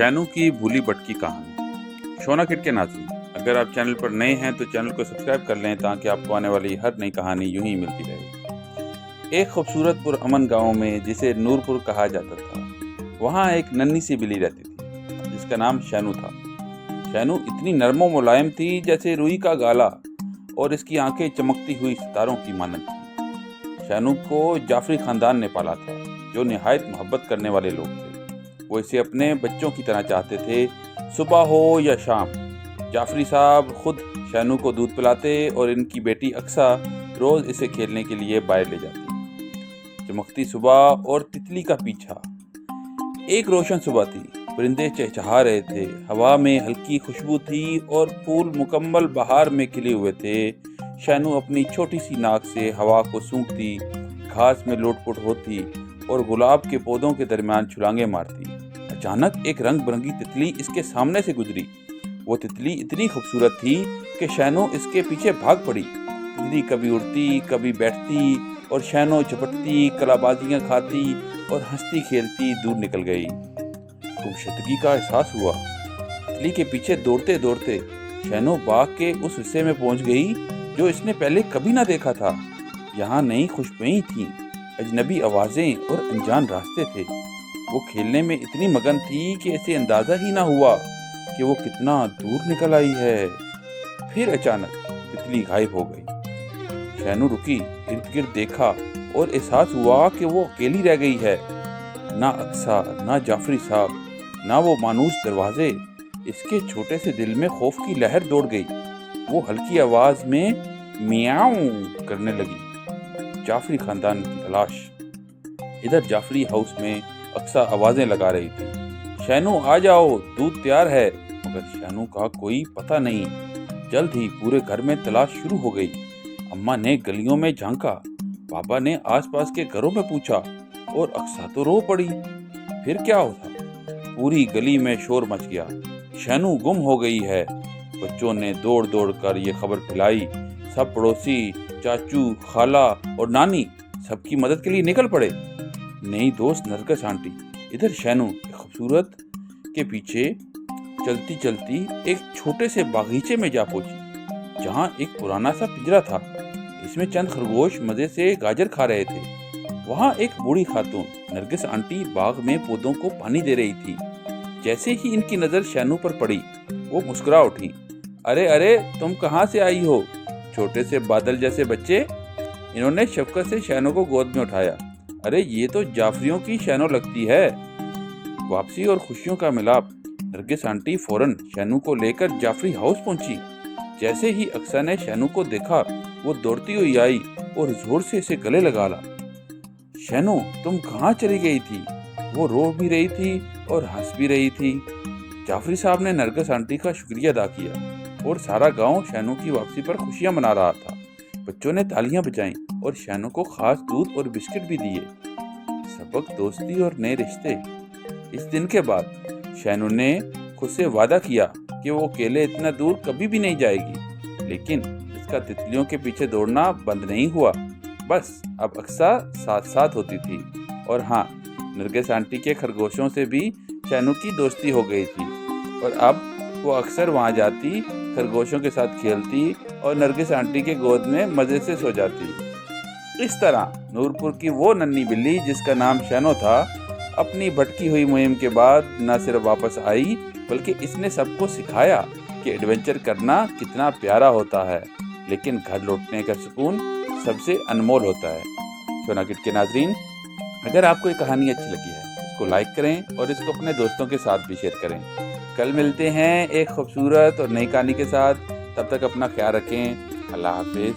शैनू की भूली भटकी कहानी। शोना किड के नाज़रीन, अगर आप चैनल पर नए हैं तो चैनल को सब्सक्राइब कर लें ताकि आपको आने वाली हर नई कहानी यूं ही मिलती रहे। एक खूबसूरत पुरअमन गांव में जिसे नूरपुर कहा जाता था, वहाँ एक नन्ही सी बिल्ली रहती थी जिसका नाम शैनू था। शैनू इतनी नरमो मुलायम थी जैसे रुई का गाला, और इसकी आंखें चमकती हुई सितारों की मानद थी। शैनू को जाफरी खानदान ने पाला था, जो निहायत मोहब्बत करने वाले लोग थे। वो इसे अपने बच्चों की तरह चाहते थे। सुबह हो या शाम, जाफरी साहब खुद शैनू को दूध पिलाते और इनकी बेटी अक्सा रोज इसे खेलने के लिए बाहर ले जाती। चमकती सुबह और तितली का पीछा। एक रोशन सुबह थी, परिंदे चहचहा रहे थे, हवा में हल्की खुशबू थी और फूल मुकम्मल बहार में खिले हुए थे। शैनू अपनी छोटी सी नाक से हवा को सूंघती, घास में लोटपोट होती और गुलाब के पौधों के दरमियान छलांगे मारती। अचानक एक रंग बिरंगी तितली इसके सामने से गुजरी। वो तितली इतनी खूबसूरत थी कि शैनू इसके पीछे भाग पड़ी। तितली कभी उड़ती, कभी बैठती और शैनू झपटती, कलाबाजियां खाती और हंसती खेलती दूर निकल गई। गुमशुदगी का एहसास हुआ। तितली के पीछे दौड़ते दौड़ते शैनू बाग के उस हिस्से में पहुंच गई जो इसने पहले कभी ना देखा था। यहाँ नई खुशबुएं थीं, अजनबी आवाजें और अनजान रास्ते थे। वो खेलने में इतनी मगन थी कि इसे अंदाजा ही ना हुआ कि वो कितना दूर निकल आई है। फिर अचानक तितली गायब हो गई। शैनू रुकी, इर्द गिर्द देखा और एहसास हुआ कि वो अकेली रह गई है। ना अक्सा, ना जाफरी साहब, ना वो मानूस दरवाजे। इसके छोटे से दिल में खौफ की लहर दौड़ गई। वो हल्की आवाज में मियाऊं करने लगी। जाफरी खानदान की तलाश। इधर जाफरी हाउस में अक्सा आवाजें लगा रही थी, शैनू आ जाओ, दूध तैयार है। मगर शैनू का कोई पता नहीं। जल्द ही पूरे घर में तलाश शुरू हो गई। अम्मा ने गलियों में झांका, पापा ने आसपास के घरों में पूछा और अक्सा तो रो पड़ी। फिर क्या होता? पूरी गली में शोर मच गया, शैनू गुम हो गई है। बच्चों ने दौड़ दौड़ कर ये खबर फैलाई। सब पड़ोसी, चाचू, खाला और नानी सबकी मदद के लिए निकल पड़े। नई दोस्त नरगिस आंटी इधर शैनू खूबसूरत के पीछे चलती चलती एक छोटे से बागीचे में जा पहुंची, जहां एक पुराना सा पिंजरा था। इसमें चंद खरगोश मजे से गाजर खा रहे थे। वहां एक बूढ़ी खातून नरगिस आंटी बाग में पौधों को पानी दे रही थी। जैसे ही इनकी नजर शैनू पर पड़ी, वो मुस्कुरा उठी। अरे अरे, तुम कहाँ से आई हो, छोटे से बादल जैसे बच्चे। इन्होंने शफकत से शैनू को गोद में उठाया। अरे ये तो जाफरियों की शैनू लगती है। वापसी और खुशियों का मिलाप। नरगिस आंटी फौरन शैनू को लेकर जाफरी हाउस पहुंची। जैसे ही अक्सा ने शैनू को देखा, वो दौड़ती हुई आई और जोर से इसे गले लगा ला। शैनू, तुम कहाँ चली गई थी? वो रो भी रही थी और हंस भी रही थी। जाफरी साहब ने नरगिस आंटी का शुक्रिया अदा किया और सारा गांव शैनू की वापसी पर खुशियां मना रहा था। बच्चों ने तालियां बजाईं और शैनू को खास दूध और बिस्किट भी दिए। सबक, दोस्ती और नए रिश्ते। इस दिन के बाद शैनू ने खुद से वादा किया कि वो अकेले इतना दूर कभी भी नहीं जाएगी। लेकिन इसका तितलियों के पीछे दौड़ना बंद नहीं हुआ। बस अब अक्सा साथ साथ होती थी। और हाँ, नरगिस आंटी के खरगोशों से भी शैनू की दोस्ती हो गई थी और अब वो अक्सर वहाँ जाती, खरगोशों के साथ खेलती और नरगिस आंटी के गोद में मजे से सो जाती। इस तरह नूरपुर की वो नन्ही बिल्ली जिसका नाम शैनू था, अपनी भटकी हुई मुहिम के बाद न सिर्फ वापस आई, बल्कि इसने सबको सिखाया कि एडवेंचर करना कितना प्यारा होता है, लेकिन घर लौटने का सुकून सबसे अनमोल होता है। शोना किड के नाजरीन, अगर आपको ये कहानी अच्छी लगी है, इसको लाइक करें और इसको अपने दोस्तों के साथ भी शेयर करें। कल मिलते हैं एक खूबसूरत और नई कहानी के साथ। तब तक अपना ख्याल रखें। अल्लाह हाफिज।